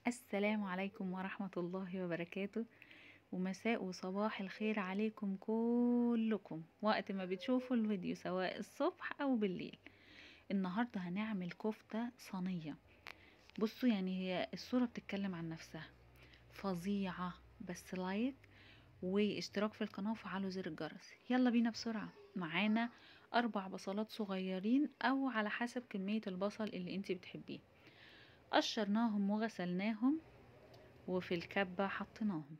السلام عليكم ورحمة الله وبركاته، ومساء وصباح الخير عليكم كلكم وقت ما بتشوفوا الفيديو سواء الصبح أو بالليل. النهاردة هنعمل كفتة صينية. بصوا يعني هي الصورة بتتكلم عن نفسها، فظيعة. بس لايك واشتراك في القناة وفعلوا زر الجرس. يلا بينا بسرعة. معانا 4 بصلات صغيرين أو على حسب كمية البصل اللي انتي بتحبيه. قشرناهم وغسلناهم وفي الكبة حطيناهم،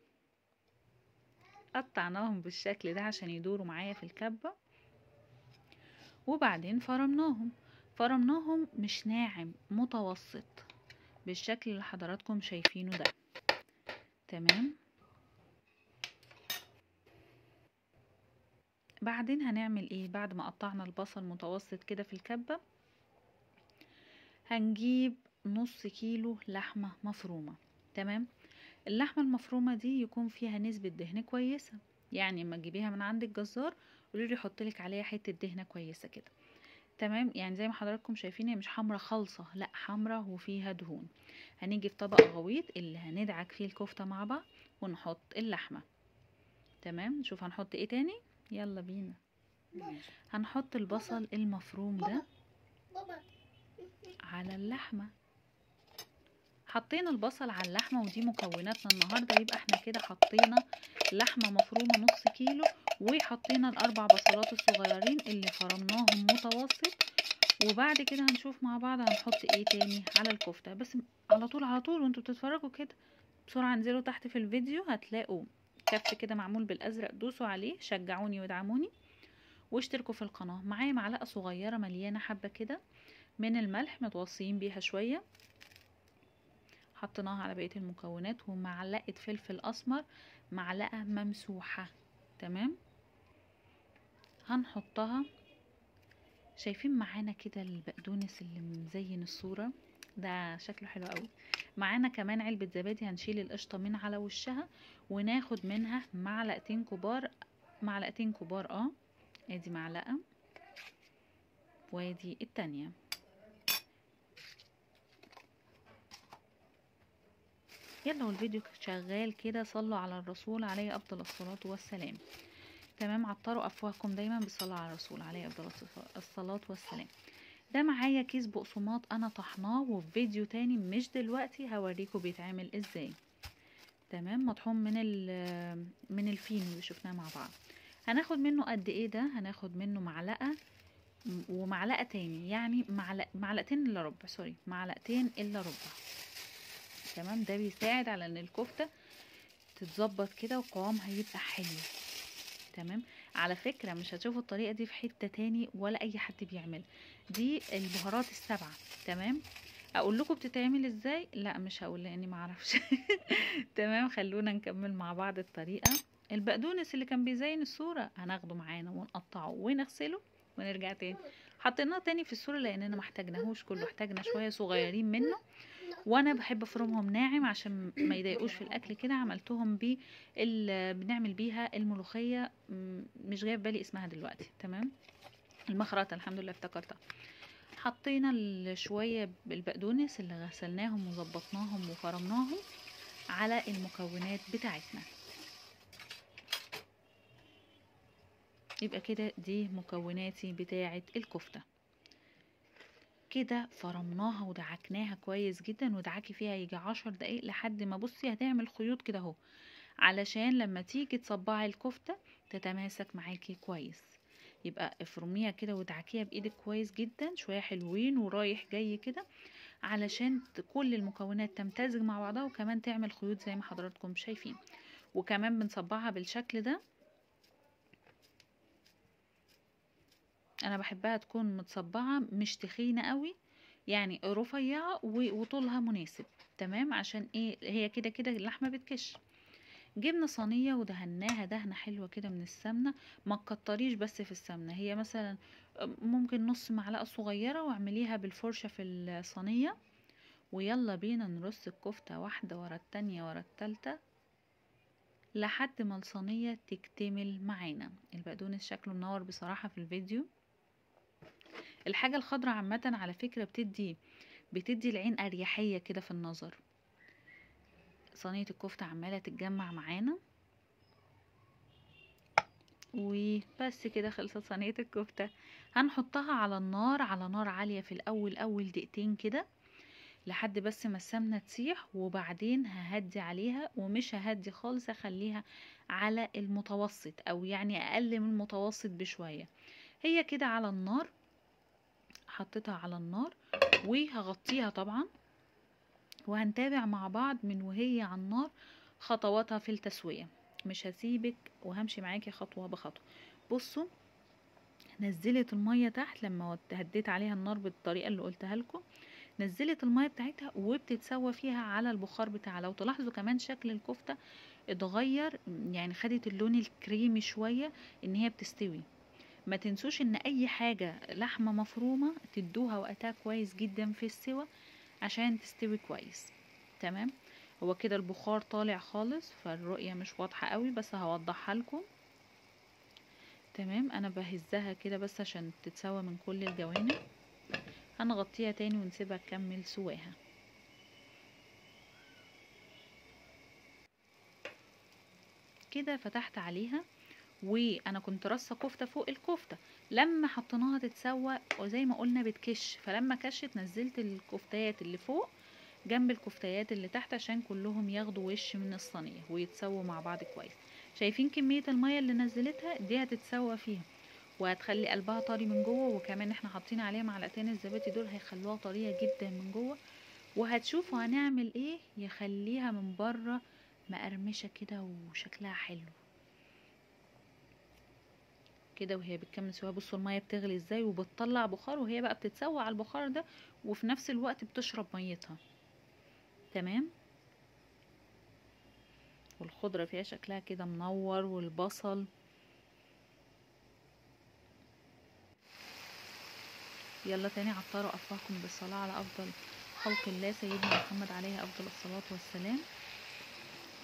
قطعناهم بالشكل ده عشان يدوروا معايا في الكبة. وبعدين فرمناهم مش ناعم، متوسط بالشكل اللي حضراتكم شايفينه ده. تمام. بعدين هنعمل ايه؟ بعد ما قطعنا البصل متوسط كده في الكبة، هنجيب نص كيلو لحمة مفرومة. تمام. اللحمة المفرومة دي يكون فيها نسبة دهن كويسة، يعني اما تجيبيها من عند الجزار قوليله يحطلك عليها حتة دهنة كويسة كده. تمام. يعني زي ما حضراتكم شايفين هي مش حمرة خالصة، لا حمرة وفيها دهون. هنيجي في طبق غويط اللي هندعك فيه الكفتة مع بعض ونحط اللحمة. تمام. نشوف هنحط ايه تاني. يلا بينا. هنحط البصل المفروم ده على اللحمة. حطينا البصل على اللحمة ودي مكوناتنا النهاردة، يبقى احنا كده حطينا لحمة مفرومة نص كيلو، وحطينا ال4 بصلات الصغيرين اللي فرمناهم متوسط. وبعد كده هنشوف مع بعض هنحط ايه تاني على الكفتة. بس على طول وانتوا بتتفرجوا كده بسرعة انزلوا تحت في الفيديو هتلاقوا كف كده معمول بالازرق، دوسوا عليه، شجعوني وادعموني واشتركوا في القناة. معايا معلقة صغيرة مليانة حبة كده من الملح، متوصيين بيها شوية، حطيناها على بقية المكونات، ومعلقة فلفل اسمر، معلقة ممسوحة. تمام. هنحطها. شايفين معانا كده البقدونس اللي مزين الصورة ده شكله حلو قوي. معانا كمان علبة زبادي، هنشيل القشطة من على وشها وناخد منها معلقتين كبار. ادي معلقة وادي التانية. يلا والفيديو شغال كده صلوا على الرسول عليه افضل الصلاة والسلام. تمام. عطروا افواهكم دايما بالصلاة على الرسول عليه افضل الصلاة والسلام. ده معايا كيس بقسماط انا طحناه، وفي فيديو تاني مش دلوقتي هوريكم بيتعمل ازاي. تمام. مطحون من الفينو اللي شفناه مع بعض. هناخد منه قد ايه ده؟ هناخد منه معلقة ومعلقة تاني، يعني معلقتين الا ربع، معلقتين الا ربع. تمام. ده بيساعد على ان الكفتة تتظبط كده وقوامها يبقى حلو. تمام. على فكرة مش هتشوفوا الطريقة دي في حتة تاني ولا اي حد بيعمل. دي البهارات ال7. تمام. اقول لكم بتتعمل ازاي؟ لا مش هقول لاني معرفش. تمام. خلونا نكمل مع بعض الطريقة. البقدونس اللي كان بيزين الصورة هناخده معانا ونقطعه ونغسله ونرجع تاني. حطيناه تاني في الصورة لاننا محتاجناهوش كله، احتاجنا شوية صغيرين منه، وانا بحب افرمهم ناعم عشان ما يضايقوش في الاكل كده. عملتهم بنعمل بيها الملوخية، مش جايه في بالي اسمها دلوقتي. تمام. المخرطة، الحمد لله افتكرتها. حطينا شوية البقدونس اللي غسلناهم وظبطناهم وفرمناهم على المكونات بتاعتنا. يبقى كده دي مكوناتي بتاعة الكفتة. كده فرمناها ودعكناها كويس جدا، ودعكي فيها يجي 10 دقايق لحد ما بصي هتعمل خيوط كده اهو، علشان لما تيجي تصبعي الكفتة تتماسك معاكي كويس. يبقى افرميها كده ودعكيها بايدك كويس جدا شوية حلوين ورايح جاي كده، علشان كل المكونات تمتزج مع بعضها وكمان تعمل خيوط زي ما حضراتكم شايفين. وكمان بنصبعها بالشكل ده. انا بحبها تكون متصبعة مش تخينة قوي، يعني رفيعة وطولها مناسب. تمام. عشان ايه؟ هي كده كده اللحمة بتكش. جبنا صينية ودهناها دهنة حلوة كده من السمنة. ما تكتريش بس في السمنة، هي مثلا ممكن نص معلقة صغيرة، واعمليها بالفرشة في الصينية. ويلا بينا نرص الكفتة واحدة ورا التانية ورا التالتة لحد ما الصينية تكتمل معانا. البقدونس شكله منور بصراحة في الفيديو. الحاجة الخضراء عامة على فكرة بتدي العين أريحية كده في النظر. صينية الكفتة عمالة تتجمع معانا، وبس كده خلصت صينية الكفتة. هنحطها على النار، على نار عالية في الأول، أول دقيقتين كده لحد بس ما السمنة تسيح، وبعدين ههدي عليها، ومش ههدي خالص، هخليها على المتوسط أو يعني أقل من المتوسط بشوية. هي كده على النار، حطيتها على النار وهغطيها طبعا، وهنتابع مع بعض من وهي على النار خطواتها في التسوية. مش هسيبك وهمشي معاكي خطوة بخطوة. بصوا، نزلت المية تحت لما هديت عليها النار بالطريقة اللي قلتها لكم، نزلت المية بتاعتها وبتتسوى فيها على البخار بتاعها. لو تلاحظوا كمان شكل الكفتة اتغير، يعني خدت اللون الكريمي شوية ان هي بتستوي. ما تنسوش ان اي حاجة لحمة مفرومة تدوها وقتها كويس جدا في السوى عشان تستوي كويس. تمام. هو كده البخار طالع خالص، فالرؤية مش واضحة قوي، بس هوضحها لكم. تمام. انا بهزها كده بس عشان تتسوى من كل الجوانب. هنغطيها تاني ونسيبها تكمل سواها. كده فتحت عليها، وانا كنت رصه كفته فوق الكفته. لما حطيناها تتسوى وزي ما قلنا بتكش، فلما كشت نزلت الكفتيات اللي فوق جنب الكفتيات اللي تحت عشان كلهم ياخدوا وش من الصينيه ويتسووا مع بعض كويس. شايفين كميه الميه اللي نزلتها دي؟ هتتسوى فيها وهتخلي قلبها طري من جوه، وكمان احنا حاطين عليها معلقتين الزبادي دول هيخلوها طريه جدا من جوه. وهتشوفوا هنعمل ايه يخليها من بره مقرمشه كده وشكلها حلو كده وهي بتكمل سواها. بصوا الميه بتغلي ازاي وبتطلع بخار، وهي بقى بتتسوى على البخار ده وفي نفس الوقت بتشرب ميتها. تمام. والخضره فيها شكلها كده منور، والبصل. يلا تاني عطروا افواهكم بالصلاه على افضل خلق الله سيدنا محمد عليه افضل الصلاه والسلام.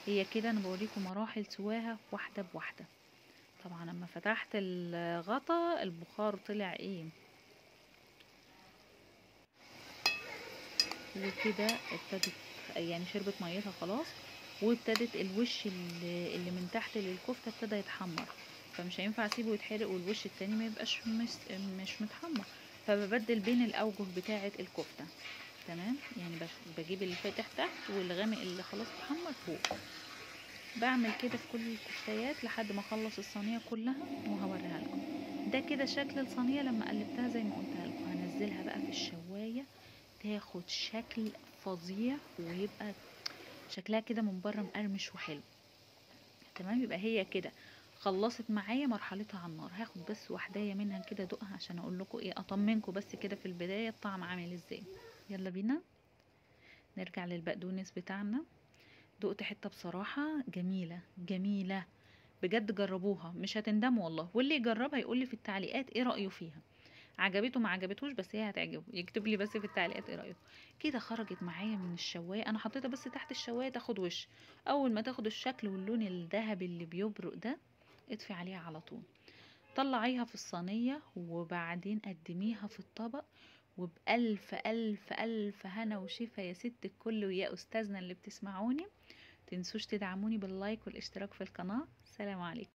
هي كده انا بوريكم مراحل سواها واحده بواحده. طبعا لما فتحت الغطا البخار طلع ايه، وكده ابتدت يعني شربت ميتها خلاص، وابتدت الوش اللي من تحت للكفته ابتدى يتحمر، فمش هينفع اسيبه يتحرق والوش التاني ما يبقاش مش متحمر. فببدل بين الاوجه بتاعه الكفته. تمام. يعني بجيب اللي فاتح تحت والغامق اللي خلاص اتحمر فوق. بعمل كده في كل الكفتيات لحد ما اخلص الصينيه كلها وهوريها لكم. ده كده شكل الصينيه لما قلبتها زي ما قلتها لكم. هنزلها بقى في الشوايه تاخد شكل فظيع، ويبقى شكلها كده من بره مقرمش وحلو. تمام. يبقى هي كده خلصت معايا مرحلتها على النار. هاخد بس واحدايه منها كده ادوقها عشان اقول لكم ايه، اطمنكم بس كده في البدايه الطعم عامل ازاي. يلا بينا نرجع للبقدونس بتاعنا. دقت حته بصراحه جميله جميله بجد، جربوها مش هتندموا والله، واللي يجربها يقول لي في التعليقات ايه رايه فيها. عجبته ما عجبتوش بس هي هتعجبه، يكتب لي بس في التعليقات ايه رايكم. كده خرجت معايا من الشوايه، انا حطيتها بس تحت الشوايه تاخد وش. اول ما تاخد الشكل واللون الذهبي اللي بيبرق ده اطفي عليها على طول. طلعيها في الصينيه وبعدين قدميها في الطبق، وبألف ألف ألف هنا وشفا يا ست الكل ويا أستاذنا اللي بتسمعوني. تنسوش تدعموني باللايك والاشتراك في القناة. سلام عليكم.